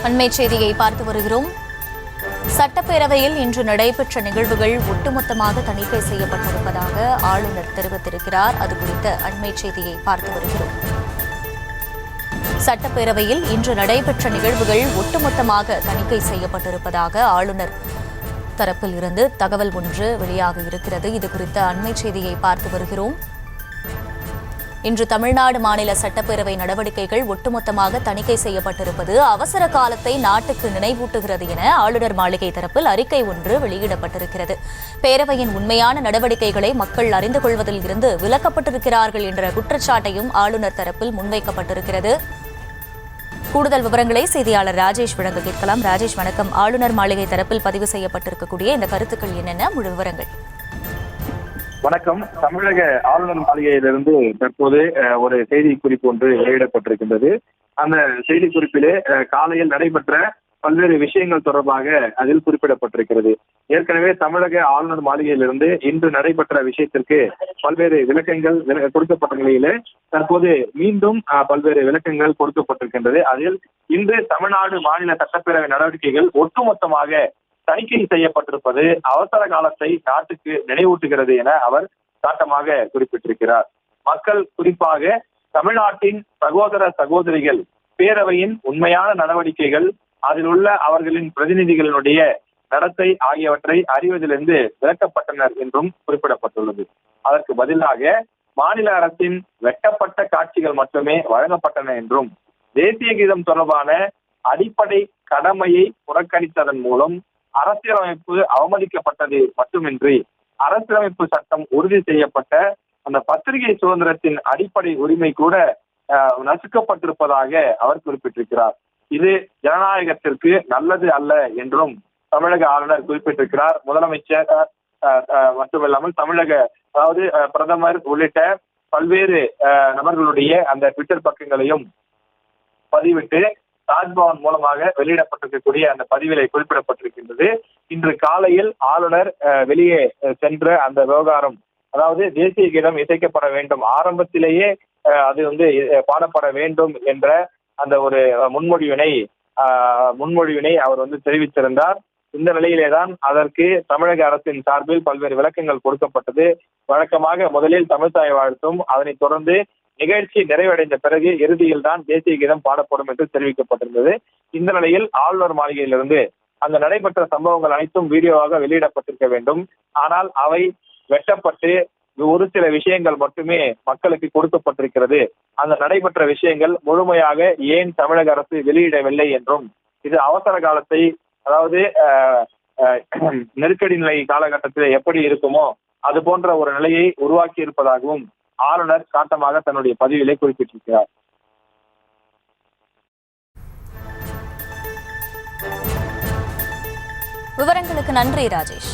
அண்மை செய்தியை பார்த்து வருகிறோம். சட்டப்பேரவையில் இன்று நடைபெற்ற நிகழ்வுகள் ஒட்டுமொத்தமாக தணிக்கை செய்யப்பட்டிருப்பதாக ஆளுநர் தெரிவித்திருக்கிறார். அது குறித்த அண்மை செய்தியை பார்த்து வருகிறோம். சட்டப்பேரவையில் இன்று நடைபெற்ற நிகழ்வுகள் ஒட்டுமொத்தமாக தணிக்கை செய்யப்பட்டிருப்பதாக ஆளுநர் தரப்பில் இருந்து தகவல் ஒன்று வெளியாக இருக்கிறது. இது குறித்த அண்மை செய்தியை பார்த்து வருகிறோம். இன்று தமிழ்நாடு மாநில சட்டப்பேரவை நடவடிக்கைகள் ஒட்டுமொத்தமாக தணிக்கை செய்யப்பட்டிருப்பது அவசர காலத்தை நாட்டுக்கு நினைவூட்டுகிறது என ஆளுநர் மாளிகை தரப்பில் அறிக்கை ஒன்று வெளியிடப்பட்டிருக்கிறது. பேரவையின் உண்மையான நடவடிக்கைகளை மக்கள் அறிந்து கொள்வதில் இருந்து விலக்கப்பட்டிருக்கிறார்கள் என்ற குற்றச்சாட்டையும் ஆளுநர் தரப்பில் முன்வைக்கப்பட்டிருக்கிறது. கூடுதல் விவரங்களை செய்தியாளர் ராஜேஷ் வழங்க கேட்கலாம். ராஜேஷ், வணக்கம். ஆளுநர் மாளிகை தரப்பில் பதிவு செய்யப்பட்டிருக்கக்கூடிய இந்த கருத்துக்கள் என்னென்ன, முழு விவரங்கள்? வணக்கம். தமிழக ஆளுநர் மாளிகையிலிருந்து தற்போது ஒரு செய்தி குறிப்பு ஒன்று வெளியிடப்பட்டிருக்கின்றது. அந்த செய்தி குறிப்பிலே காலையில் நடைபெற்ற பல்வேறு விஷயங்கள் தொடர்பாக அதில் குறிப்பிடப்பட்டிருக்கிறது. ஏற்கனவே தமிழக ஆளுநர் மாளிகையிலிருந்து இன்று நடைபெற்ற விஷயத்திற்கு பல்வேறு விளக்கங்கள் கொடுக்கப்பட்ட நிலையிலே தற்போது மீண்டும் பல்வேறு விளக்கங்கள் கொடுக்கப்பட்டிருக்கின்றது. அதில் இன்று தமிழ்நாடு மாநில சட்டப்பேரவை நடவடிக்கைகள் ஒட்டுமொத்தமாக தணிக்கை செய்யப்பட்டிருப்பது அவசர காலத்தை நாட்டுக்கு நினைவூட்டுகிறது என அவர் காட்டமாக குறிப்பிட்டிருக்கிறார். மக்கள், குறிப்பாக தமிழ்நாட்டின் சகோதர சகோதரிகள் பேரவையின் உண்மையான நடவடிக்கைகள், அதில் உள்ள அவர்களின் பிரதிநிதிகளினுடைய நடத்தை ஆகியவற்றை அறிவதிலிருந்து விலக்கப்பட்டனர் என்றும் குறிப்பிடப்பட்டுள்ளது. அதற்கு பதிலாக மாநில அரசின் வெட்டப்பட்ட காட்சிகள் மட்டுமே வழங்கப்பட்டன என்றும், தேசிய கீதம் தொடர்பான அடிப்படை கடமையை புறக்கணித்ததன் மூலம் அரசியலமைப்பு அவமதிக்கப்பட்டது மட்டுமின்றி அரசியலமைப்பு சட்டம் உறுதி செய்யப்பட்ட அந்த பத்திரிகை சுதந்திரத்தின் அடிப்படை உரிமை கூட நசுக்கப்பட்டிருப்பதாக அவர் குறிப்பிட்டிருக்கிறார். இது ஜனநாயகத்திற்கு நல்லது அல்ல என்றும் தமிழக ஆளுநர் குறிப்பிட்டிருக்கிறார். முதலமைச்சர் மட்டுமில்லாமல் அதாவது பிரதமர் உள்ளிட்ட பல்வேறு நபர்களுடைய அந்த ட்விட்டர் பக்கங்களையும் பதிவிட்டு ராஜ்பவன் மூலமாக வெளியிடப்பட்டிருக்கக்கூடிய அந்த பதிவிலை குறிப்பிடப்பட்டிருக்கின்றது. இன்று காலையில் ஆளுநர் வெளியே சென்ற அந்த விவகாரம், அதாவது தேசிய கீதம் இசைக்கப்பட வேண்டும், ஆரம்பத்திலேயே அது பாடப்பட வேண்டும் என்ற அந்த ஒரு முன்மொழிவினை அவர் தெரிவித்திருந்தார். இந்த நிலையிலேதான் அதற்கு தமிழக அரசின் சார்பில் பல்வேறு விளக்கங்கள் கொடுக்கப்பட்டது. வழக்கமாக முதலில் தமிழ்த்தாய் வாழ்த்தும், அதனைத் தொடர்ந்து நிகழ்ச்சி நிறைவடைந்த பிறகு இறுதியில் தான் தேசிய கீதம் பாடப்படும் என்று தெரிவிக்கப்பட்டிருந்தது. இந்த நிலையில் ஆளுநர் மாளிகையிலிருந்து அங்கு நடைபெற்ற சம்பவங்கள் அனைத்தும் வீடியோவாக வெளியிடப்பட்டிருக்க வேண்டும். ஆனால் அவை வெட்டப்பட்டு ஒரு சில விஷயங்கள் மட்டுமே மக்களுக்கு கொடுக்கப்பட்டிருக்கிறது. அந்த நடைபெற்ற விஷயங்கள் முழுமையாக ஏன் தமிழக அரசு வெளியிடவில்லை என்றும், இது அவசர காலத்தை, அதாவது நெருக்கடி நிலை காலகட்டத்தில் எப்படி இருக்குமோ அது போன்ற ஒரு நிலையை உருவாக்கி இருப்பதாகவும் ஆளுநர் காட்டமாக தன்னுடைய பதிவிலே குறிப்பிட்டிருக்கிறார். விவரங்களுக்கு நன்றி ராஜேஷ்.